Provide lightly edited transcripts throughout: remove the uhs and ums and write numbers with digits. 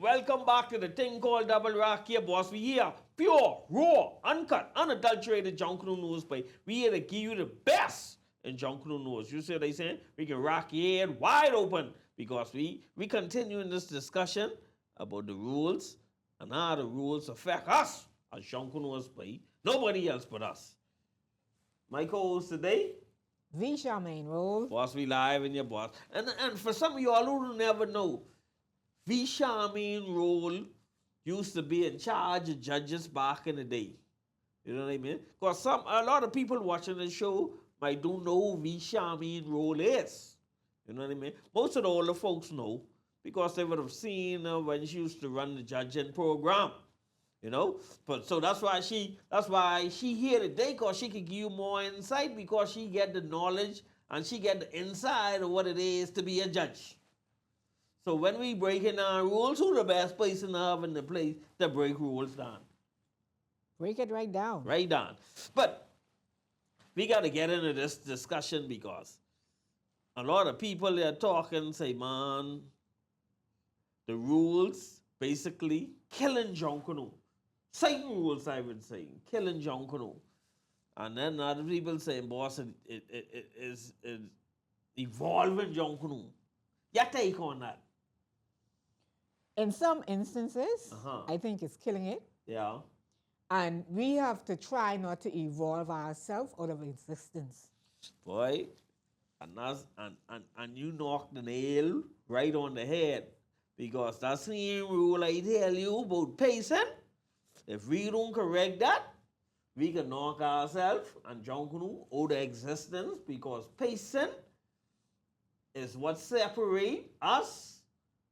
Welcome back to the thing called Double Rock here, boss. We here pure, raw, uncut, unadulterated Junkanoo news, but we here to give you the best in Junkanoo news. You see what they saying? We can rock your head wide open because we continue in this discussion about the rules and how the rules affect us as Junkanoos, but nobody else but us. My co-host today, V. Charmaine Rule. boss, we live in your boss. And for some of y'all who never know, V. Charmaine Rule used to be in charge of judges back in the day. You know what I mean? Because a lot of people watching the show might don't know who V. Charmaine Rule is. You know what I mean? Most of the older folks know because they would have seen her when she used to run the judging program. You know? But so that's why she here today, because she could give you more insight because she get the knowledge and she get the inside of what it is to be a judge. So when we breaking down rules, who the best person to have in the place to break rules down? Break it right down. Right down. But we got to get into this discussion because a lot of people are talking, say, man, the rules basically killing Junkanoo. Same rules, I would say, killing Junkanoo. And then other people saying, boss, it is evolving Junkanoo. Your take on that? In some instances, I think it's killing it. Yeah. And we have to try not to evolve ourselves out of existence. Boy, and you knocked the nail right on the head. Because that same rule I tell you about pacing, if we don't correct that, we can knock ourselves and Junkanoo out of existence because pacing is what separates us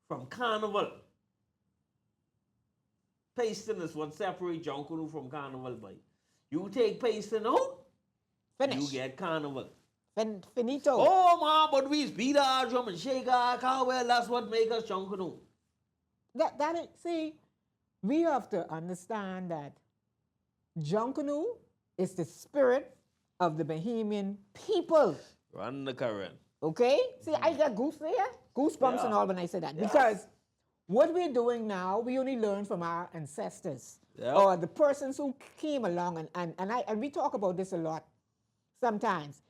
from carnival. Pacing is what separates Junkanoo from carnival, boy. You take pacing out, Finish. you get carnival. Finito. Oh, man, but we beat our drum and shake our car. Well, that's what makes us Junkanoo. See, we have to understand that Junkanoo is the spirit of the Bahamian people. Run the current. Okay? See, I got goosebumps and all when I say that. Because what we're doing now, we only learn from our ancestors or the persons who came along. And we talk about this a lot sometimes.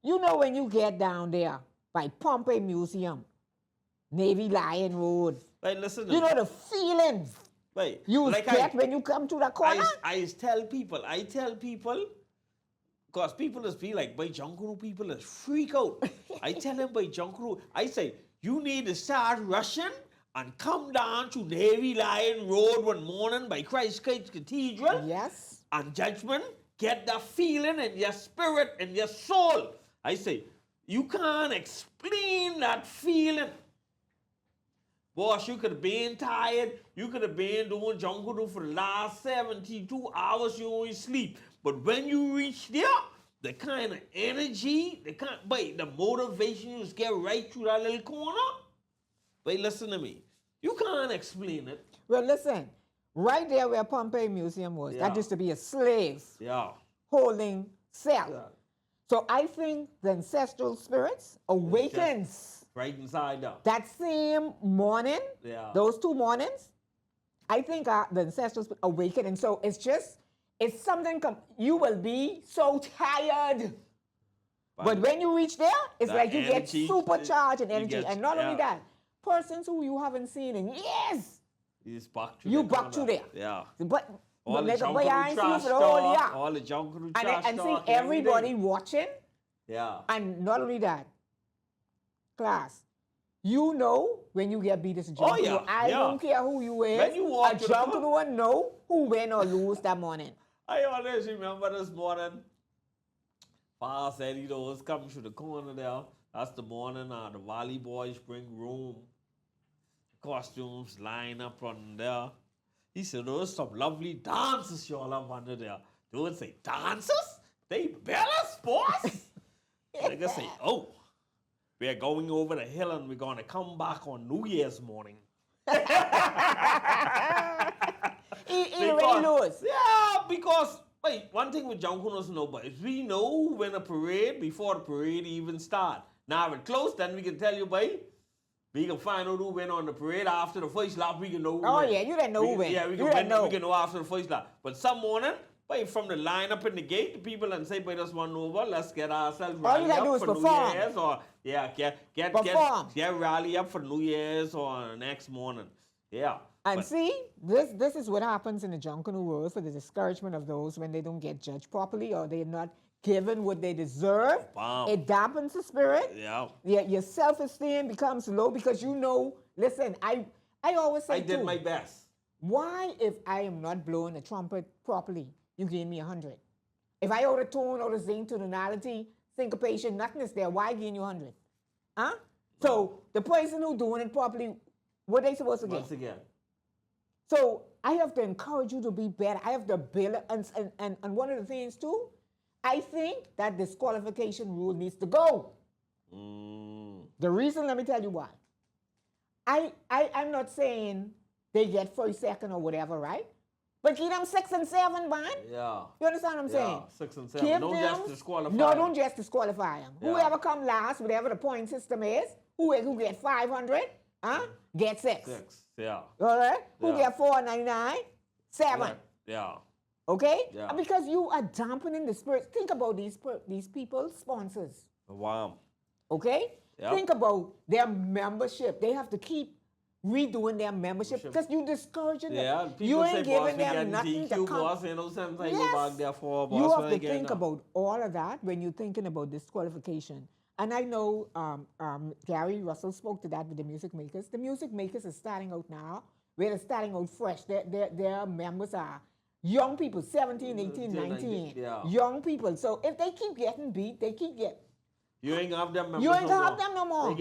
You know when you get down there by Pompey Museum, Navy Lion Road. Wait, listen. You know the feeling you get when you come to the corner? I tell people, because people just be like, by Junkanoo people is freak out. I tell them by Junkanoo, I say, you need to start rushing and come down to Navy Lion Road one morning by Christ Church Cathedral. Yes. And Judgment, get that feeling in your spirit and your soul. I say, you can't explain that feeling. Boss, you could have been tired. You could have been doing Junkanoo for the last 72 hours you only sleep. But when you reach there, the kind of energy, the motivation you just get right through that little corner. But listen to me. You can't explain it. Well, listen. Right there where Pompey Museum was, that used to be a slave holding cell. Yeah. So I think the ancestral spirits awakens Right inside there. that same morning, Yeah. those 2 mornings. I think the ancestral spirit awaken, and so it's something. You will be so tired. But when you reach there, it's that like you get energy, supercharged in you energy. get- And not only yeah. that, persons who you haven't seen in years, He's back through you the back through corner. there. Yeah. But All the like, junk boy, I ain't see you for the whole year. all the junk and And see talk, everybody everything. watching. Yeah. And not only that, class, you know when you get beat as a Oh, Junkanoo. yeah, I yeah. don't care who you is. When you walk a to the club- Junkanoo know who win or lose that morning. I always remember this morning. Pa said he was coming through the corner there. That's the morning the Valley Boys bring room. Costumes line up on there. He said, there's some lovely dancers y'all have under there. They would say, dancers? They better sports? They say, oh, we're going over the hill and we're going to come back on New Year's morning. He already lose. Yeah, because, wait, one thing with Junkanoo know, but is we know when a parade, before the parade even start. Now, if it's close, then we can tell you, boy, we can find out who went on the parade after the first lap. We can know who Oh, went. yeah, you didn't know who went. Yeah, we You can, didn't know. we can know after the first lap. But some morning, boy, from the line up in the gate, the people and say, boy, just one over, let's get ourselves All rally you gotta up do is for perform. New Year's. Or, yeah, Perform. get rally up for New Year's or the next morning. Yeah. And but- see, this is what happens in the Junkanoo world for the discouragement of those when they don't get judged properly or they're not given what they deserve. Wow. It dampens the spirit. Yeah. Your self-esteem becomes low because you know, listen, I always say I did too, my best. why if I am not blowing the trumpet properly, you gave me 100? If I out of tone, out of zinc, tonality, syncopation, nothing is there, why gain you 100? Huh? So the person who doing it properly, what they supposed to get? Once again. So I have to encourage you to be better. I have to build, and one of the things too, I think that disqualification rule needs to go. The reason, let me tell you why. I'm not saying they get first, second, or whatever, right? But give them 6 and 7, man. Yeah. You understand what I'm saying? 6 and 7. Give Don't them, just disqualify. No, them. don't just disqualify them. Yeah. Whoever come last, whatever the point system is, who get 500, get 6. 6. Yeah. All right? Who Yeah. get 499, 7. Right. Yeah. Okay? Yeah. Because you are dampening the spirit. Think about these people, sponsors. Wow. Okay? Yep. Think about their membership. They have to keep redoing their membership because you discouraging them. Yeah. People You say, ain't boss, giving we them getting nothing DQ, to come. boss. You know, sometimes Yes. go back there for boss. You when have I to get think done. about all of that when you're thinking about disqualification. And I know Gary Russell spoke to that with the music makers. The music makers are starting out now. They're starting out fresh. Their members are young people, 17, 18, 19. Yeah. Young people. So if they keep getting beat, they keep getting. You ain't gonna have them members You ain't no gonna more. have them no more.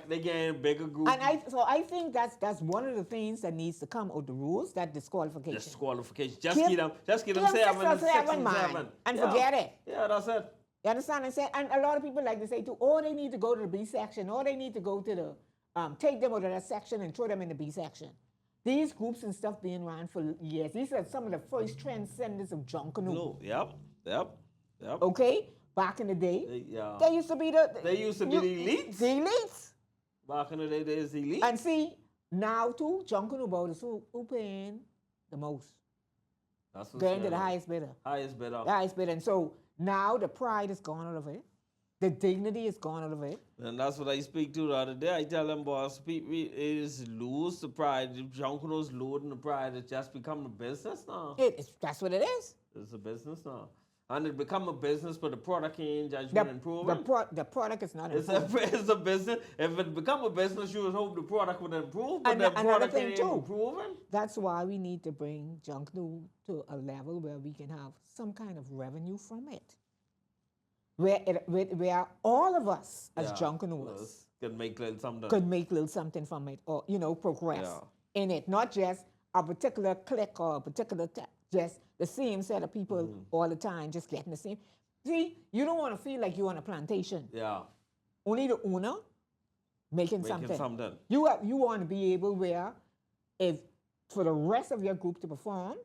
They getting a bigger group. And I think that's one of the things that needs to come out the rules, that disqualification. Disqualification. Just Give- give them give 7 them and 6 or 6 and 7, man, 7. and Yeah. forget it. Yeah, that's it. You understand? And a lot of people like to say too, oh, they need to go to the B section, or they need to go to the, take them out of that section and throw them in the B section. These groups and stuff being around for years. These are some of the first transcendents of Junkanoo. No. Yep. Okay? Back in the day, Yeah. they used to be the elites. The elites. Back in the day, there's elite. And see, now too, Junkanoo voters who paying the most. That's what's Going to the going on. highest bidder. Highest bidder. The highest bidder. And so now the pride is gone out of it. The dignity is gone out of it. And that's what I speak to the other day. I tell them, boss, we is lose the pride. If Junkanoo's losing the pride, it's just become a business now. That's what it is. It's a business now. And it become a business, but the product ain't judgment improving. The product is not It's improving. it's a business. If it become a business, you would hope the product would improve, but And the another product thing ain't too. improving. That's why we need to bring Junkanoo to a level where we can have some kind of revenue from it. Where all of us as Junkanooers Can make little something. could make little something from it, or progress in it, not just a particular clique or a particular just the same set of people all the time, just getting the same. See, you don't want to feel like you're on a plantation. Yeah. Only the owner making something. You want to be able where, if for the rest of your group to perform,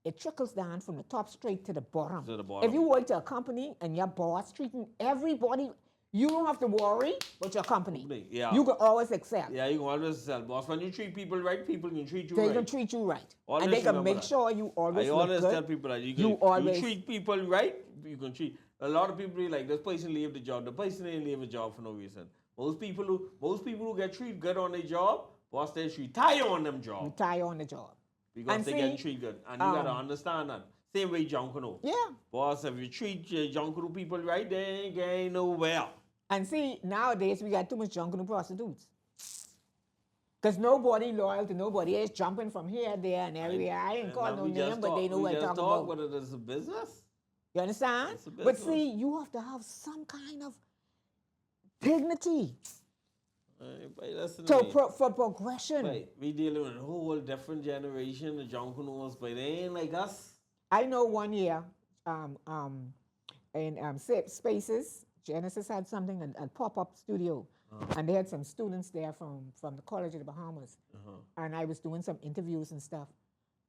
it trickles down from the top straight to the bottom. To the bottom. If you work to a company and your boss treating everybody, you don't have to worry about your company. Yeah. You can always excel. Yeah, you can always sell, boss. When you treat people right, people can treat you They right. can treat you right. Always and they can remember make that. sure you always I look always good. tell people that You always- treat people right, you can treat. A lot of people be like, this person leave the job. The person ain't leave a job for no reason. Most people who get treated good on their job, boss, they retire on them job. Retire on the job. Because And they see, get treated good. And you gotta understand that. Same way Junkanoo. Yeah. Boss, if you treat Junkanoo people right, they ain't nowhere. And see, nowadays we got too much Junkanoo prostitutes. Because nobody loyal to nobody is jumping from here, there, and everywhere. I ain't calling no name, but they know what I'm talking about. But it is a business. You understand? It's a But business. see, you have to have some kind of dignity Listen to to me. for progression. Right, we dealing with a whole different generation of Junkanoos, but they ain't like us. I know one year in Spaces, Genesis had something, a pop-up studio. And they had some students there from the College of the Bahamas. And I was doing some interviews and stuff.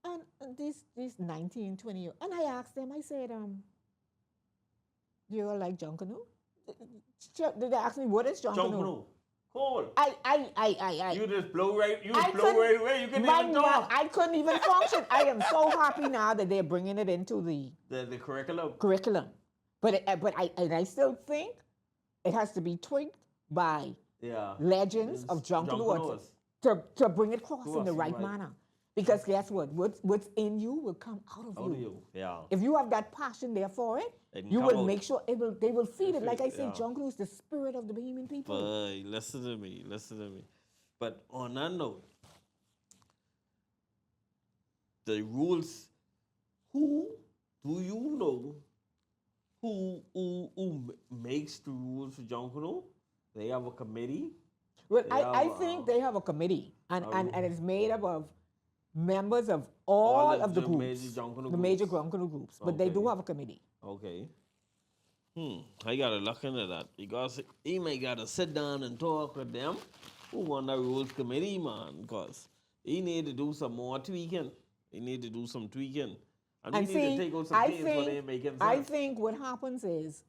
And these 19, 20 years, and I asked them, I said, do you all like Junkanoo? Did they ask me, what is Junkanoo? Junkanoo. Cool. I You just blow right couldn't- right away. You couldn't even talk. I couldn't even function. I am so happy now that they're bringing it into the curriculum. curriculum. But I still think it has to be tweaked by Yeah. legends of Junkanoo to bring it across in the right manner. Because guess what? What's in you will come out of you. Yeah. If you have that passion there for it, It can you come will out. make sure they will feed it. Like I said, Yeah. Junkanoo is the spirit of the Bahamian people. Boy, listen to me. But on that note, the rules, who do you know who makes the rules for Junkanoo? They have a committee. Well, They I have, think they have a committee, and it's made up of members of All all of of the the groups, major Junkanoo the major groups. Junkanoo groups. But they do Okay. have a committee. Okay. I gotta look into that because he may gotta sit down and talk with them who on the rules committee, man. Because he need to do some more tweaking. He need to do some tweaking. And And we need see, to take out some I things where they think ain't making sense. I think what happens is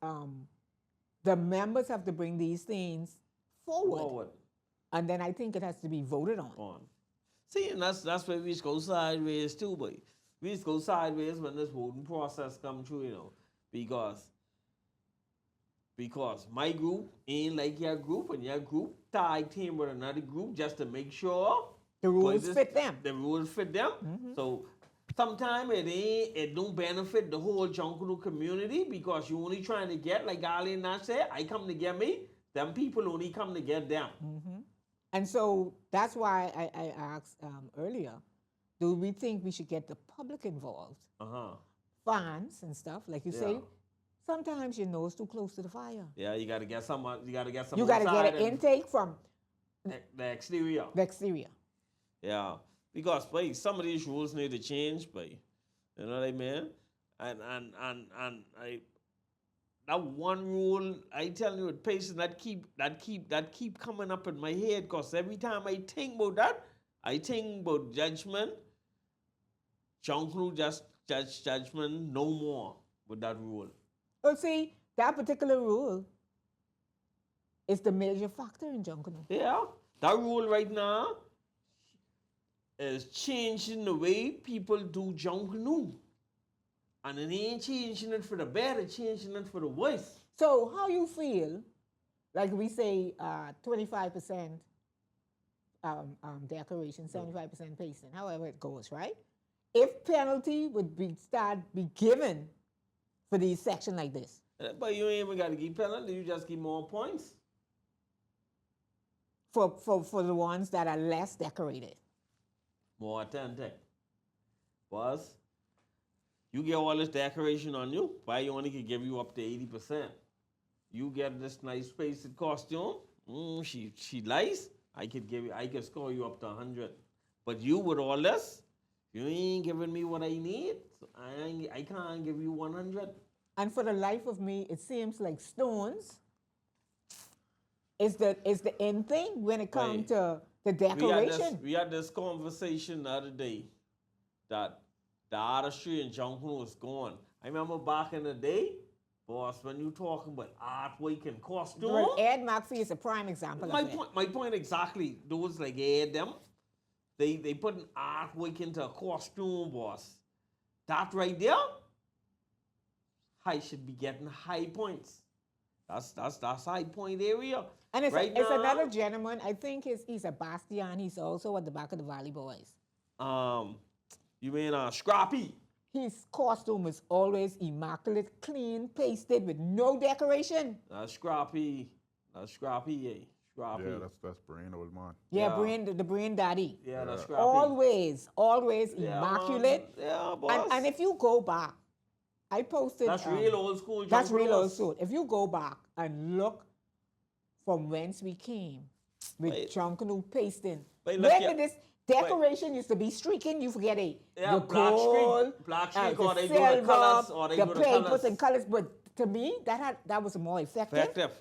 the members have to bring these things forward, and then I think it has to be voted on. See, and that's where we just go sideways too, boy. We just go sideways when this voting process come through, you know, because my group ain't like your group, and your group tag team with another group just to make sure The rules fit them. The rules fit them. So sometimes it don't benefit the whole Junkanoo community because you only trying to get, like Ali and I said, I come to get me. Them people only come to get them. And so that's why I asked earlier, do we think we should get the public involved? Fans and stuff, like you say, sometimes your nose too close to the fire. Yeah, you gotta get some. You gotta get some. You got to outside get an and intake from the exterior. the exterior. Yeah, because boy, some of these rules need to change, boy. You know what I mean? And that one rule, I tell you, with patience, that keep coming up in my head. Cause every time I think about that, I think about judgment. Junkanoo just judgment no more with that rule. Well, see, that particular rule is the major factor in Junkanoo. Yeah, that rule right now is changing the way people do Junkanoo. And it ain't changing it for the better, changing it for the worse. So how you feel, like we say 25% decoration, 75% pasting, however it goes, right? If penalty would be given for these sections like this. But you ain't even got to give penalty, you just give more points. For the ones that are less decorated. More authentic. Boss, you get all this decoration on you, why you only can give you up to 80%? You get this nice pasted costume, she lies, I could score you up to 100. But you with all this, you ain't giving me what I need, so I can't give you 100. And for the life of me, it seems like stones is the end thing when it comes to the decoration. We had this conversation the other day that the artistry in Junkanoo is gone. I remember back in the day, boss, when you talking about artwork and costume. Well, Ed McPhee is a prime example of it. My point exactly. Those like Ed them, they put an artwork into a costume, boss. That right there, I should be getting high points. That's high point area. And it's, right it's now, another gentleman, I think he's a Bastian, he's also at the back of the Valley Boys. You mean Scrappy? His costume is always immaculate, clean, pasted with no decoration. Scrappy. Scrappy, yeah. Scrappy. Yeah, that's Brain, old man. Yeah, Yeah. the brain daddy. Yeah, that's Scrappy. Always Yeah, immaculate. man. Yeah, boss. And if you go back, I posted. That's real old school. That's real Junkanoo. old school. If you go back and look from whence we came with Wait. Junkanoo pasting, Wait, look when here. did this decoration used to be streaking? You forget it. Yeah, the black gold, streak. Black streak, the or they do the silver, colours, or they the do the papers colours. and colors. But to me, that was more effective Effective.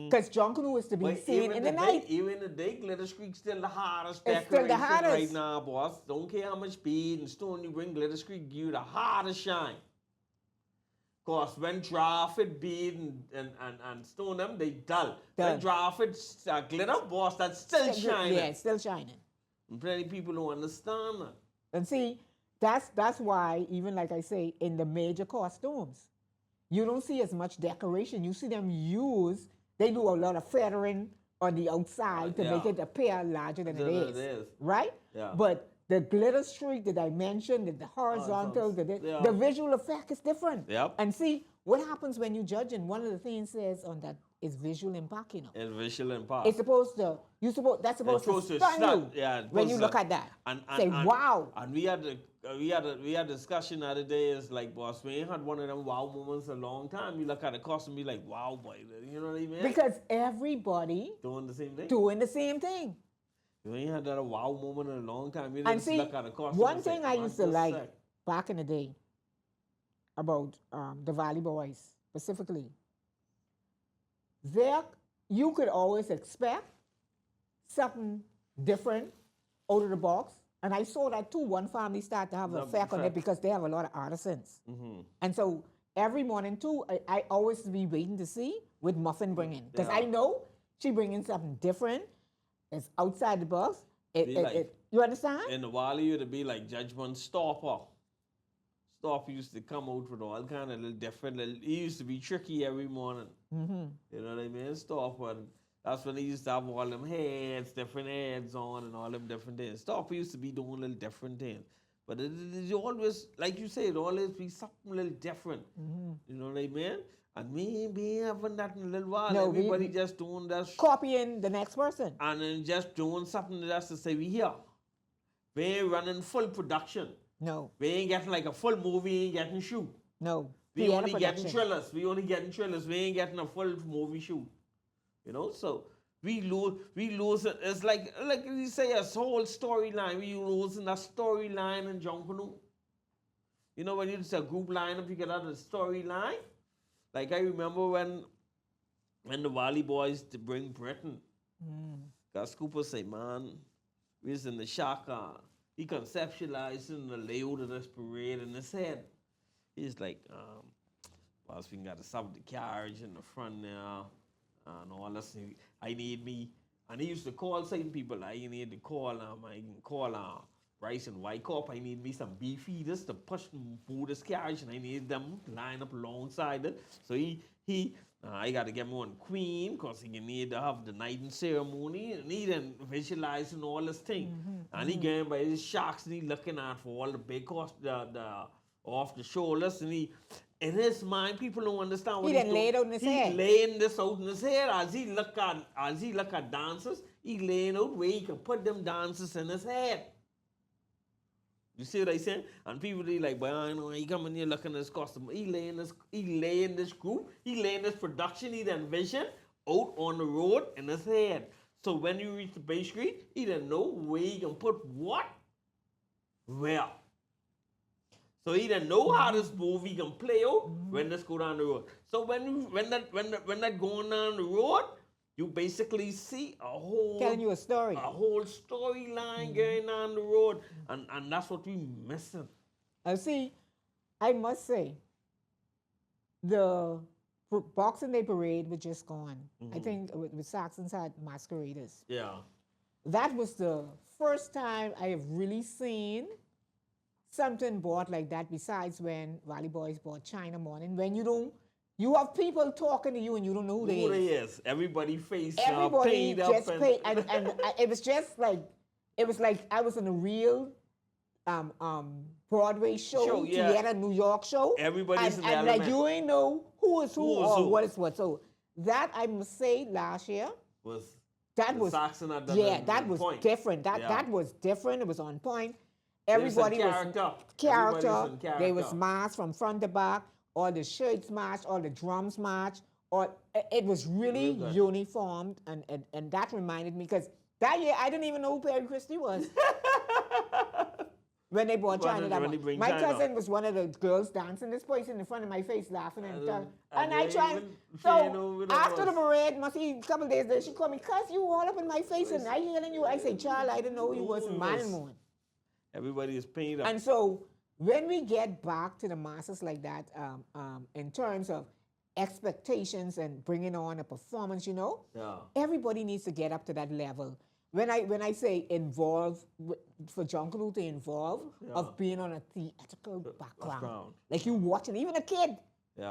because Junkanoo is to be But seen even in the today, night. even today, glitter streak still the hardest It's still decoration the hardest. right now, boss. Don't care how much bead and stone you bring, glitter streak give you the hardest shine. Cause when drafted bead and stone them, they dull. When drafted glitter, boss, that's still shining. Yeah, it's still shining. And plenty people don't understand that. And see, that's why, even like I say, in the major costumes, you don't see as much decoration. You see them they do a lot of feathering on the outside to make Yeah. it appear larger than it is. Right? Yeah. But the glitter streak that I mentioned, the horizontal, yeah. the visual effect is different. Yep. And see, what happens when you judge, and one of the things says on that is visual impact, And visual impact. It's supposed to, that's supposed to stun you when you look at that. Say, wow. And we had a discussion the other day. Is like, boss, we ain't had one of them wow moments in a long time. You look at the costume, be like, wow, boy, you know what I mean? Because everybody doing the same thing. doing the same thing. You ain't had that a wow moment in a long time. You And just see, look at the costume one and say, thing I "Man, used to this like sick." back in the day about the Valley Boys specifically, there you could always expect something different out of the box. And I saw that too. One family started to have an effect on it because they have a lot of artisans. And so every morning too, I always be waiting to see with Muffin bringing. Because I know she bringing something different. It's outside the box. You understand? In the Wally, it'd be like Judgment Stopper. Stopper used to come out with all kind of little different. He used to be tricky every morning. You know what I mean? Stopper. That's when he used to have all them heads, different heads on, and all them different things. Stopper used to be doing little different things. But it always, like you say, it always be something a little different. You know what I mean? And we ain't having that in a little while. No, Everybody just doing that. Copying the next person. And then just doing something just to say, we here. We ain't running full production. No. We ain't getting like a full movie, ain't getting shoot. No. We Theater only production. getting thrillers. We only getting thrillers. We ain't getting a full movie shoot. You know, so we lose it. It's like you say, a whole storyline. We losing that storyline in Junkanoo. You know, when you just a group lineup, you get out of the storyline. Like I remember when the Valley Boys to bring Britain. Gus Cooper say, man, we was in the shock. He conceptualizing the layout of this parade in his head. He's like, boss, we got to sub the carriage in the front now. And all this. I need me. And he used to call certain people. I need to call, I can call Rice and White Corp. I need me some beef eaters to push and move this carriage. And I need them to line up alongside it. So I got to get me one queen because he need to have the night and ceremony. And he then visualizing all this thing. And he going by his shocks and he looking out for all the big cost, the off the shoulders. And in his mind, people don't understand what He he's done doing. laid out in his head. He laying this out in his head. As he look at dancers, he laying out where he can put them dancers in his head. You see what I saying? And people be like, but I know he coming here looking at his costume. He laying this group, he laying this production, he done vision out on the road in his head. So when you reach the Bay Street, he done know where he can put what, where. So he didn't know how this movie can play out when this go down the road. So when that going down the road, you basically see a whole Telling you a story. storyline going down the road, and that's what we missing. See, I must say, the Boxing Day parade was just gone. I think with Saxons had masqueraders. Yeah. That was the first time I have really seen something bought like that, besides when Valley Boys bought China Morning, when you have people talking to you and you don't know who they is. Everybody face Everybody paid just up paid, and it was just like, it was like I was in a real Broadway show, theater, New York show. Everybody's in the and like element. you ain't know who is who or who. what is what. So that I must say last year, that was Saxon at the that was point. different. That was different. It was on point. Everybody was character. There was mask from front to back. All the shirts matched. All the drums matched. It was really uniformed, and that reminded me, because that year I didn't even know who Perry Christie was. When they brought China, my cousin was one of the girls dancing this place in the front of my face, laughing and I tried. So after the parade, must be a couple days later, she called me, "Cuz, you all up in my face, and I yelling you." I say, "Child, I didn't know who you was in Malmon." Everybody is paid up. And so when we get back to the masses like that, in terms of expectations and bringing on a performance, everybody needs to get up to that level. When I say involve, for Junkanoo to involve, of being on a theatrical background. Like you watching, even a kid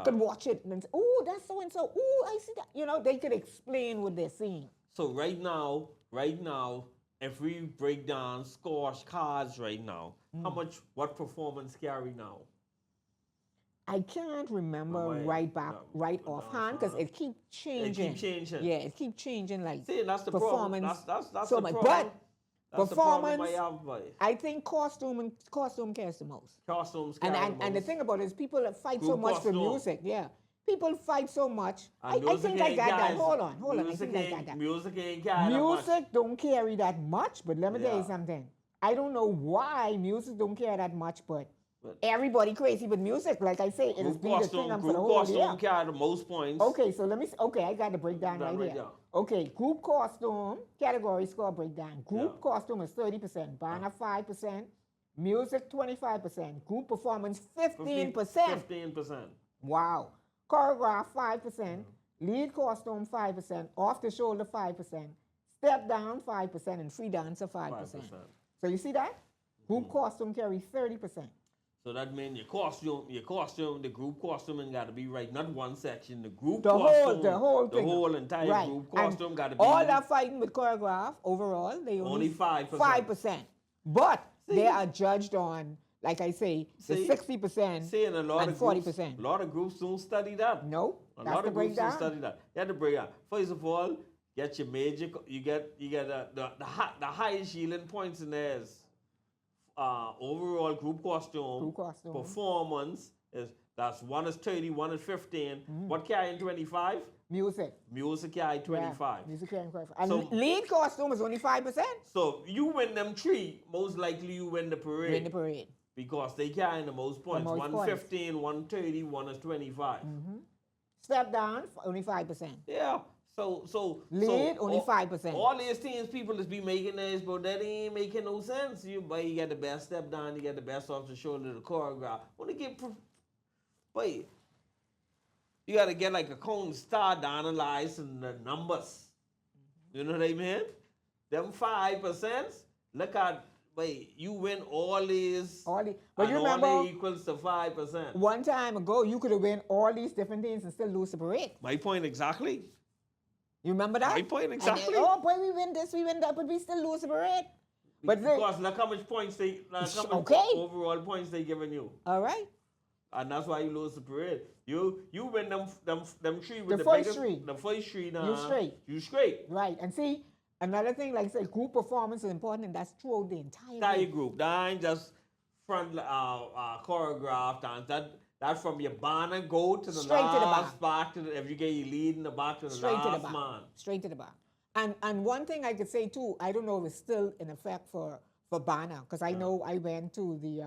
could watch it and say, "Oh, that's so and so. Oh, I see that." They could explain what they're seeing. So right now, if we break down squash cards right now, what performance carry now? I can't remember right offhand, because it keeps changing. Yeah, it keeps changing. Like, see, that's the performance. Problem. That's so the much. problem. But performance, I think costume cares the most. Costumes carry the most. And the thing about it is, people fight so much for music. Yeah. People fight so much. I think I got that. Hold on. I think I got that. Music ain't carry Music don't carry that much, but let me tell you something. I don't know why music don't carry that much, but everybody crazy with music. Like I say, it has been the thing for the whole year. Costume carry the most points. Okay, so let me. Okay, I got the breakdown right here. Okay, group costume category score breakdown. Group costume is 30%, banner 5%, music 25%, group performance 15%. 15%. Wow. Choreograph 5%, lead costume 5%, off the shoulder 5%, step down 5%, and free dancer 5%. So you see that? Group costume carry 30%. So that means your costume, the group costume got to be right. Not one section, the group the costume. whole thing. The whole entire group costume got to be. All that fighting with choreograph, overall, they only 5%. 5%. But they are judged on, like I say, the 60% and a lot and of 40%. A lot of groups don't study that. No, a lot of groups don't study that. You have to break down. First of all, get your major. You get the highest yielding points in there is overall group costume performance that's one is 30, one is 15. What carrying 25? Music carry 25. Music carry 25. And lead costume is only 5%. So you win them three, most likely you win the parade. Because they carry the most points. One 15, one 30, one is 25. Step down, only 5%. Yeah. So lead only 5%. All these things people just be making this, but that ain't making no sense. You get the best step down, you get the best off the shoulder, the choreograph. You gotta get like a cone star to analyze and the numbers. You know what I mean? Them 5%. Look at you win all these. But you remember, all equals to 5%. One time ago, you could have win all these different things and still lose the parade. My point exactly. You remember that? My point exactly. Then, oh boy, we win this, we win that, but we still lose the parade. Because look how much points overall points they giving you. All right. And that's why you lose the parade. You win them three with the first three. The first three now. You straight. Right. And see, another thing, like I said, group performance is important, and that's throughout the entire group. That ain't just front choreographed dance. That from your banner go to the straight last back to the, if you get your lead in the back to the straight last to the back. man. Straight to the back. And one thing I could say too, I don't know if it's still in effect for banner, because I know I went to the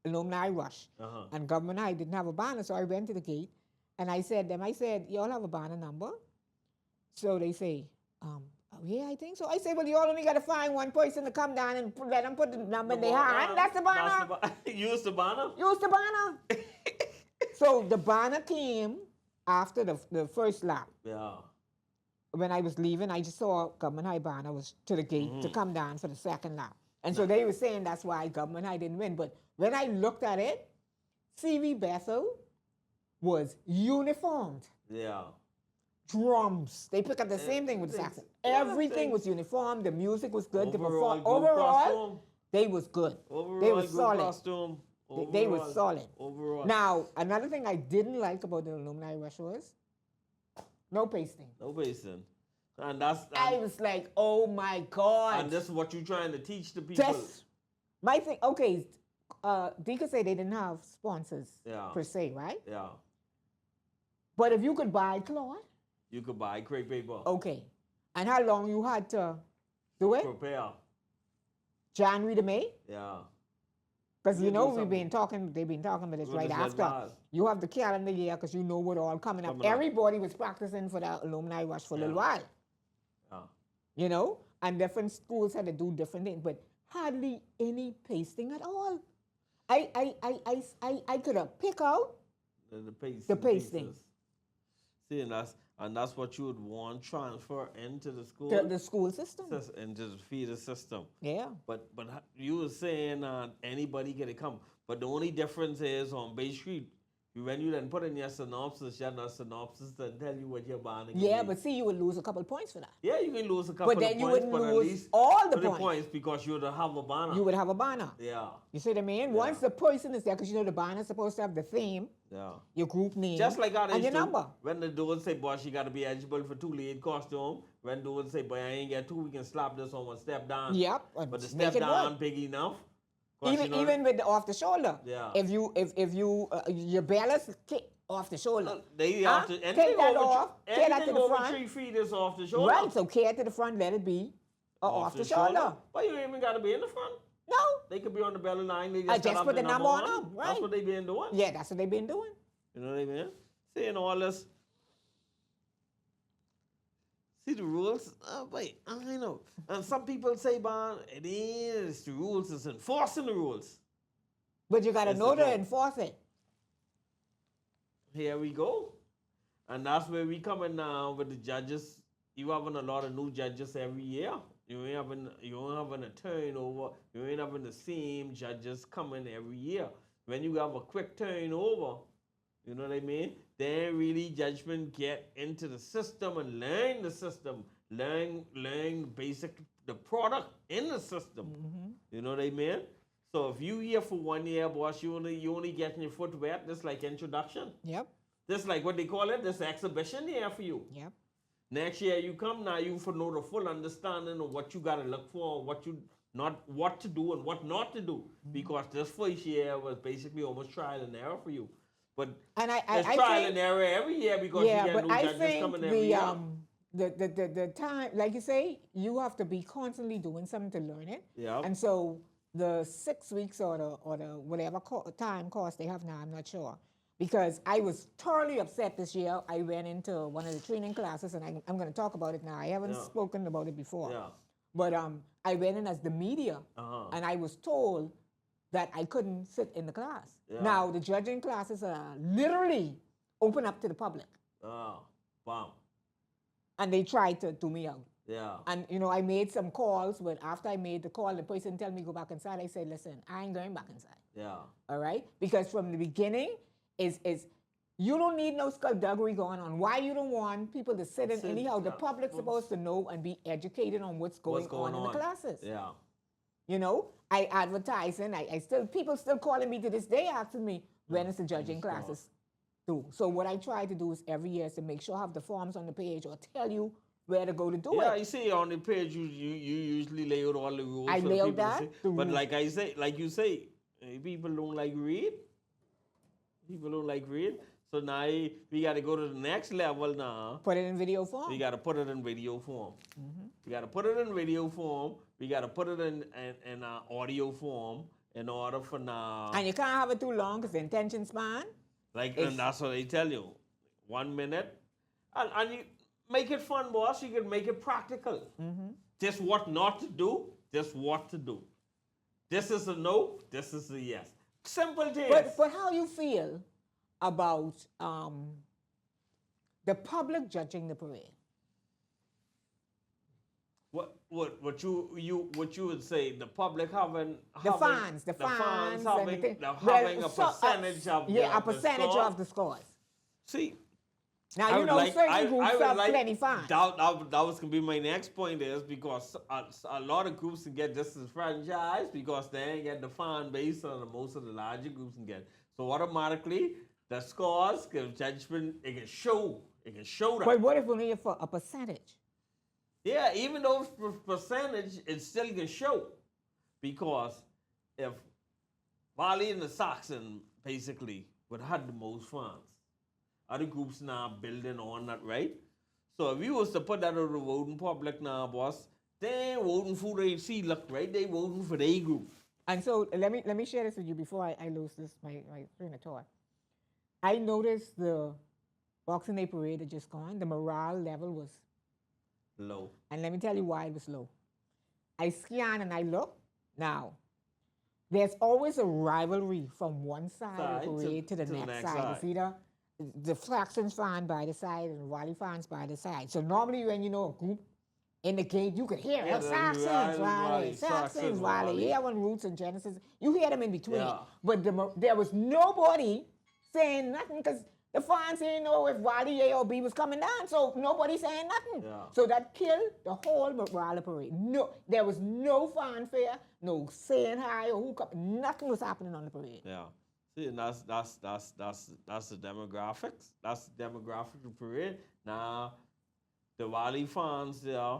alumni rush, and Government High didn't have a banner, so I went to the gate, and I said, y'all have a banner number? So they say, yeah, I think so. I say, well, you all only got to find one person to come down and let them put the number in their hand. That's the banner. Use the banner? Use the banner. So the banner came after the first lap. Yeah. When I was leaving, I just saw Government High banner was to the gate to come down for the second lap. And so they were saying that's why Government High didn't win. But when I looked at it, CV Bethel was uniformed. Yeah. Drums. They pick up the same thing with the saxophone. Everything was uniform. The music was good. Overall, they was good. They was solid. Costume. They was solid. Overall. Now, another thing I didn't like about the Alumni Rush was no pasting. No pasting. I was like, oh my God. And this is what you're trying to teach the people. My thing, okay, Deacon said they didn't have sponsors per se, right? Yeah. But if you could buy cloth. You could buy crepe paper. Okay. And how long you had to do it? Prepare. January to May? Yeah. Because you know they've been talking about this right after. You have the calendar year because you know what all coming up. Everybody was practicing for the Alumni Rush for a little while. Yeah. You know? And different schools had to do different things, but hardly any pasting at all. I could have picked out the pasting. See, and that's what you would want transfer into the school. The school system. Into the feeder system. Yeah. But you were saying anybody can come. But the only difference is on Bay Street, when you then put in your synopsis and tell you what you're buying. Yeah, but see, you would lose a couple points for that. Yeah, you can lose a couple of points. But then you wouldn't lose all the points. Because you would have a banner. You would have a banner. Yeah. You see what I mean? Yeah. Once the person is there, because you know the banner is supposed to have the theme, your group name, just like how they and your number. When the dudes say, boss, you got to be eligible for 2 lead costume. When dudes say, boy, I ain't get 2, we can slap this on one step down. Yep. But the step down big enough. Even with the off the shoulder. Yeah. If you your balance kick off the shoulder. They have to take that off. Carry that to the front. 3 feet is off the shoulder. Right. So carry to the front. Let it be off the shoulder. But you ain't even got to be in the front. No. They could be on the belly line. They just put the number on them. Right. That's what they been doing. Yeah, that's what they been doing. You know what I mean? Seeing all this. See the rules? Wait, I know. And some people say, "Bon, it is the rules. It's enforcing the rules." But you got to know to enforce it. Here we go. And that's where we come in now with the judges. You having a lot of new judges every year. You ain't having a turnover. You ain't having the same judges coming every year. When you have a quick turnover, you know what I mean? Then really judgment get into the system and learn the system. Learn the product in the system. Mm-hmm. You know what I mean? So if you here for 1 year, boss, you only getting your foot wet, this like introduction. Yep. This like what they call it, this exhibition here for you. Yep. Next year you come now, you for know the full understanding of what you gotta look for, what to do and what not to do. Mm-hmm. Because this first year was basically almost trial and error for you. But it's trial and error every year because you get new judges coming every year. The time, like you say, you have to be constantly doing something to learn it. Yeah. And so the 6 weeks or the whatever time course they have now, I'm not sure. Because I was thoroughly upset this year. I went into one of the training classes, and I'm going to talk about it now. I haven't spoken about it before. Yeah. But I went in as the media, and I was told that I couldn't sit in the class. Yeah. Now, the judging classes are literally open up to the public. Oh, wow. And they tried to do me out. Yeah. And, I made some calls, but after I made the call, the person tell me go back inside. I said, listen, I ain't going back inside. Yeah. All right? Because from the beginning, is you don't need no skullduggery going on. Why you don't want people to sit in anyhow? The public's supposed to know and be educated on what's going on in the classes. Yeah. I advertising. People still calling me to this day asking me when is the judging classes due. So what I try to do is every year is to make sure I have the forms on the page or tell you where to go to do it. Yeah, you see on the page you usually lay out all the rules. I lay out that. But like you say, people don't like read. People don't like read. So now we got to go to the next level now. Put it in video form. We got to put it in video form. Mm-hmm. We got to put it in video form. We got to put it in audio form in order for now. And you can't have it too long because the attention span. And that's what they tell you. 1 minute. And you make it fun, boss. You can make it practical. Just what not to do, just what to do. This is a no, this is a yes. Simple things. But how you feel about the public judging the parade? What you would say? The public having The fans having Well, a percentage of a percentage scores. of the scores. See, Now I you would know like- certain I groups would have like- plenty fans. That was gonna be my next point is because a lot of groups can get disenfranchised because they ain't get the fan base on most of the larger groups can get. So automatically the scores give judgment. It can show that. But what if only for a percentage? Yeah, even though it's percentage, it still can show. Because if Bali and the Saxon basically would have the most fans, other groups now building on that, right? So if you was to put that on the voting public now, boss, they ain't voting for the see look, right? They voting for their group. And so let me share this with you before I lose this my train of thought. I noticed the Boxing Day parade that just gone, the morale level was Low. And let me tell you why it was low. I scan and I look. Now, there's always a rivalry from one side of the parade to the next side. It's either the Flaxlands fan by the side and the Wally fans by the side. So normally when you know a group in the gate, you could hear Saxons, Wally, Saxons, Wally. Yeah, when Roots and Genesis, you hear them in between. Yeah. But there was nobody saying nothing because the fans didn't know if Wally A or B was coming down, so nobody saying nothing. Yeah. So that killed the whole morale parade. No, there was no fanfare, no saying hi or hook up. Nothing was happening on the parade. Yeah. See, and that's the demographics. That's the demographic of the parade. Now, the Wally fans there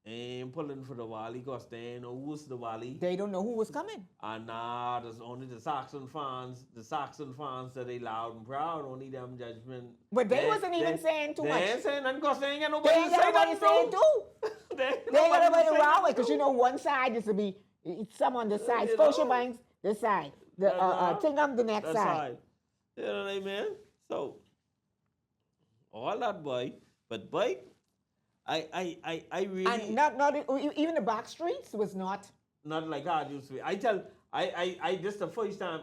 ain't pulling for the Wally because they ain't know who's the Wally. They don't know who was coming. And now there's only the Saxon fans that they loud and proud, only them judgment. But they wasn't even saying too much. They ain't saying nothing because they ain't got They nobody ain't to say got nobody nothing saying to. too. They ain't They ain't got nobody to say around nothing because to. you know one side used to be some on the side, You know. Scotiabanks this side, the Tingham the next That's side. right. You know what I mean? So, all that boy, but boy, I really And not even the back streets was not. not like how it used to be. This the first time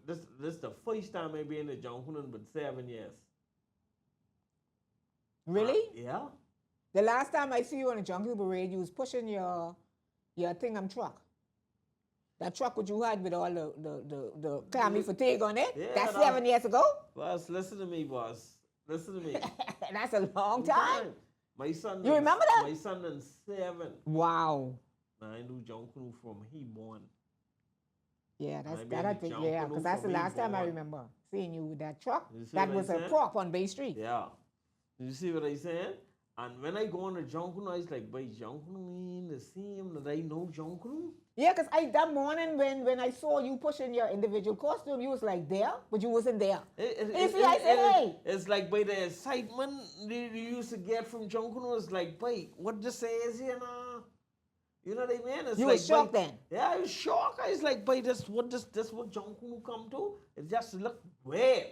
this the first time I been in Junkanoo but 7 years. Really? Yeah. The last time I see you on a jungle parade, you was pushing your Tingham truck. That truck what you had with all the clammy fatigue on it. Yeah, That's that- 7 years ago. Boss, listen to me, boss. Listen to me. That's a long time. My son. You remember that? My son is 7. Wow. I knew Junkanoo from he born. Yeah, that's I that. mean, I think yeah, Junkanoo because that's the from last time I Avon. remember seeing you with that truck. You see That what was I a said? prop on Bay Street. Yeah. You see what I saying? And when I go on to Junkanoo, I was like, boy, Junkanoo ain't the same that I know Junkanoo. Yeah, because that morning when I saw you pushing your individual costume, you was like there, but you wasn't there. You see, I said, hey. It's like by the excitement you used to get from Junkanoo, it's like, boy, what this is here now? You know what I mean? It's You like, was shocked boy, then? Yeah, I was shocked. I was like, boy, this what Junkanoo come to? It just look weird.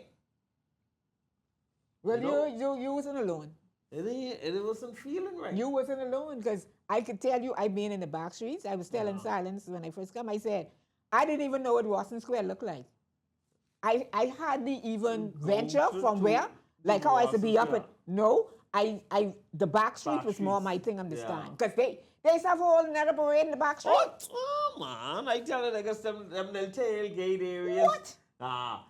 Well, You know? you wasn't alone. It wasn't feeling right. You wasn't alone because I could tell you I've been in the back streets. I was telling Silence when I first come. I said, I didn't even know what Rawson Square looked like. I hardly even venture from where, like how I used to be up Rawson at, no, the back street was more my thing, understand. Because they used to have a whole another parade in the back street. Oh, man, I tell it, I guess them little tailgate areas. What?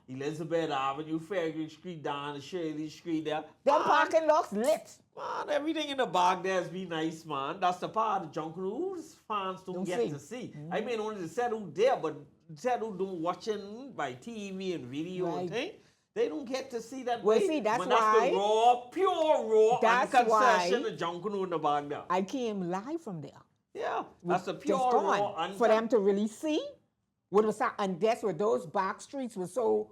Elizabeth Avenue, Fairgrave Street down the Shirley Street there. Them Man, parking lots lit. Man, everything in the back there's be nice, man. That's the part of Junkanoo's fans don't get see. to see. I mean, only the set who there, but set who don't watching by TV and video and Right. thing, they don't get to see that Well, way. see, that's when why- that's the raw, pure raw, That's unconcession why- of Junkanoo in the back there. I came live from there. Yeah, that's the pure Just raw, gone for them to really see what was and that's where those back streets were so.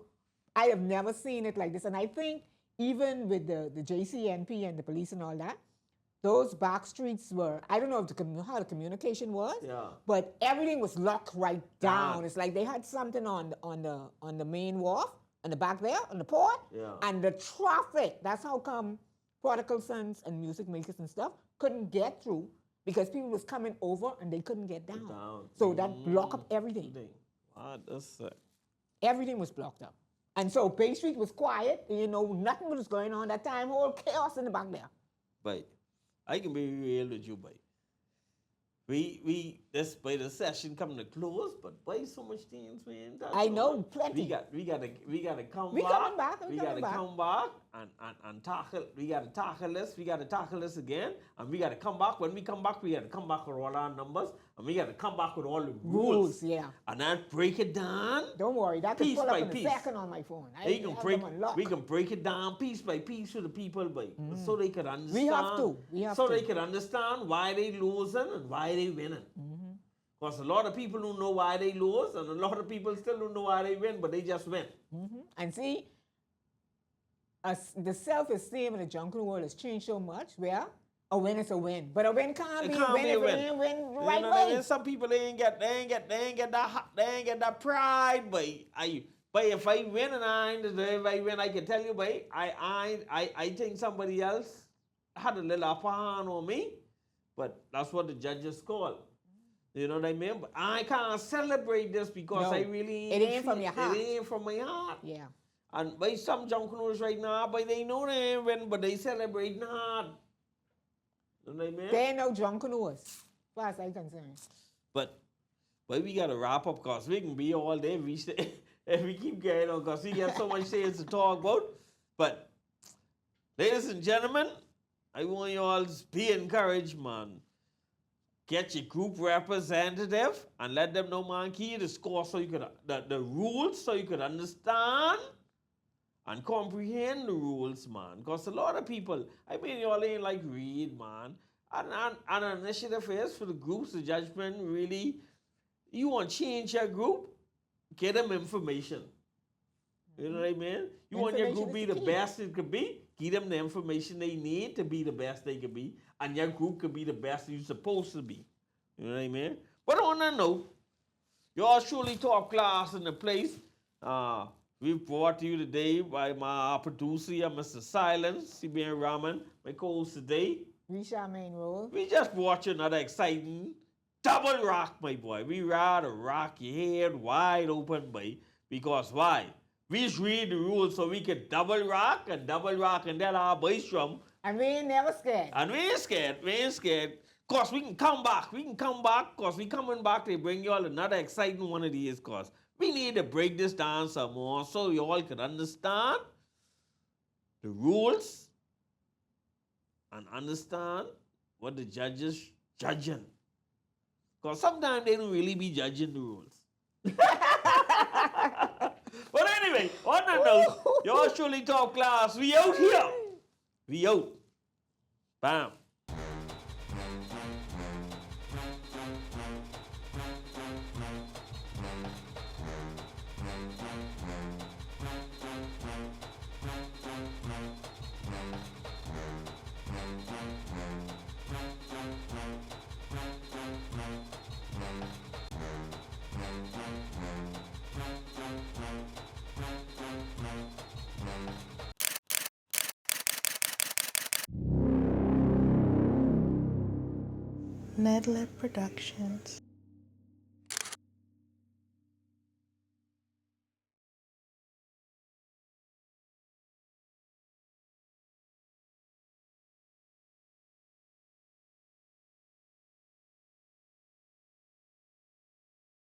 I have never seen it like this, and I think even with the JCNP and the police and all that, those back streets were. I don't know if how the communication was, Yeah. but everything was locked right down. Down. It's like they had something on the main wharf on the back there on the port, Yeah. and the traffic. That's how come prodigal sons and music makers and stuff couldn't get through because people was coming over and they couldn't get down. So that blocked up everything. Wow, that's Everything was blocked up. And so Bay Street was quiet, you know, nothing was going on that time, whole chaos in the back there. But I can be real with you, boy. This by the session coming to close, but why so much things, man? I know, plenty. We gotta come We back. coming back. We gotta come back and tackle. We gotta tackle this. We gotta tackle this again, and we gotta come back. When we come back, we gotta come back with all our numbers, and we gotta come back with all the rules. Yeah. And then break it down. Don't worry, that can Piece pull up by in piece. a second on my phone. We can break it down piece by piece to the people, boy, so they could understand. We have so to. they could understand why they losing and why they winning. Because a lot of people don't know why they lose, and a lot of people still don't know why they win, but they just win. And see, the self-esteem in the Junkanoo world has changed so much where a win is a win. But a win can't be a win if it ain't win the right way. Some people they ain't get that pride, but if I win and if I win, I can tell you, but I think somebody else had a little upper hand on me, but that's what the judges call. You know what I mean? But I can't celebrate this because I really... It ain't from your heart. It ain't from my heart. Yeah. And by some Junkanoos right now, but they know they ain't win, but they celebrate hard. You know what I mean? They ain't no Junkanoos, as far as I'm concerned. But we got to wrap up because we can be all day if we keep going on because we have so much things to talk about. But, ladies and gentlemen, I want you all to be encouraged, man. Get your group representative and let them know, man, key the score so you could the rules so you could understand and comprehend the rules, man. Because a lot of people, I mean, you all ain't like read, man. And an initiative is for the groups, the judgment, really, you want to change your group, get them information. You know what I mean? You want your group to be the best it could be, give them the information they need to be the best they could be, and your group could be the best you're supposed to be. You know what I mean? But on that note, y'all surely top class in the place. We've brought to you today by my producer, Mr. Silence, CBN Raman, my co-host today. Risha main role. We just brought you another exciting double rock, my boy. We rather rock your head wide open, boy. Because why? We just read the rules so we can double rock and then our bass drum. And we ain't never scared. And we ain't scared. Cause we can come back. Cause we coming back to bring you all another exciting one of these. Cause we need to break this down some more so you all can understand the rules and understand what the judges judging. Cause sometimes they don't really be judging the rules. But anyway, on that note, y'all surely top class. We out here. We out. Bam. Nedlet Productions.